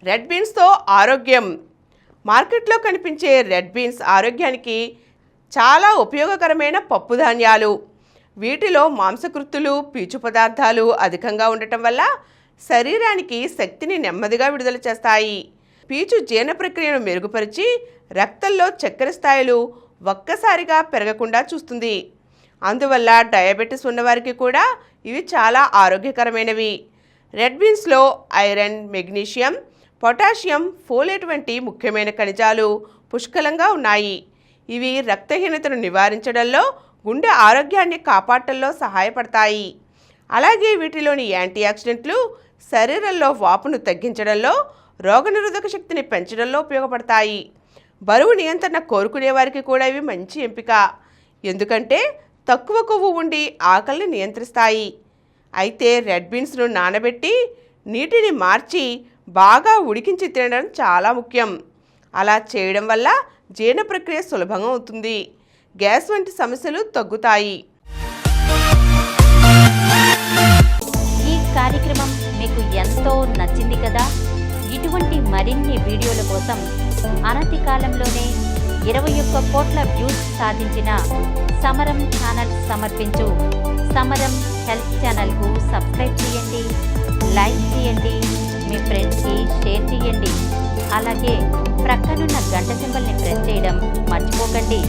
Red బీన్స్తో ఆరోగ్యం. మార్కెట్లో కనిపించే రెడ్ బీన్స్ ఆరోగ్యానికి చాలా ఉపయోగకరమైన పప్పుధాన్యాలు. వీటిలో మాంసకృత్తులు, పీచు పదార్థాలు అధికంగా ఉండటం వల్ల శరీరానికి శక్తిని నెమ్మదిగా విడుదల చేస్తాయి. పీచు జీర్ణ ప్రక్రియను మెరుగుపరిచి రక్తంలో చక్కెర స్థాయిలు ఒక్కసారిగా పెరగకుండా చూస్తుంది. అందువల్ల డయాబెటీస్ ఉన్నవారికి కూడా ఇవి చాలా ఆరోగ్యకరమైనవి. రెడ్ బీన్స్లో ఐరన్, మెగ్నీషియం, పొటాషియం, ఫోలేట్ వంటి ముఖ్యమైన ఖనిజాలు పుష్కలంగా ఉన్నాయి. ఇవి రక్తహీనతను నివారించడంలో, గుండె ఆరోగ్యాన్ని కాపాడటంలో సహాయపడతాయి. అలాగే వీటిలోని యాంటీ ఆక్సిడెంట్లు శరీరంలో వాపును తగ్గించడంలో, రోగనిరోధక శక్తిని పెంచడంలో ఉపయోగపడతాయి. బరువు నియంత్రణ కోరుకునే వారికి కూడా ఇవి మంచి ఎంపిక. ఎందుకంటే తక్కువ కొవ్వు ఉండి ఆకలిని నియంత్రిస్తాయి. అయితే రెడ్ బీన్స్ను నానబెట్టి నీటిని మార్చి బాగా ఉడికించి తినడం చాలా ముఖ్యం. అలా చేయడం వల్ల జీర్ణ ప్రక్రియ సులభంగా అవుతుంది. గ్యాస్ వంటి సమస్యలు తగ్గుతాయి. ఈ కార్యక్రమం మీకు ఎంతో నచ్చింది కదా. ఇటువంటి మరిన్ని వీడియోల కోసం అనతి కాలంలోనే 21 కోట్ల వ్యూస్ సాధించిన సమరం ఛానల్ సమర్పించు సమరం హెల్త్ ఛానల్కు సబ్స్క్రైబ్ చేయండి, లైక్ చేయండి, మీ ఫ్రెండ్స్కి షేర్ చేయండి. అలాగే ప్రక్కనున్న గంట సింబల్ని ప్రెస్ చేయడం మర్చిపోకండి.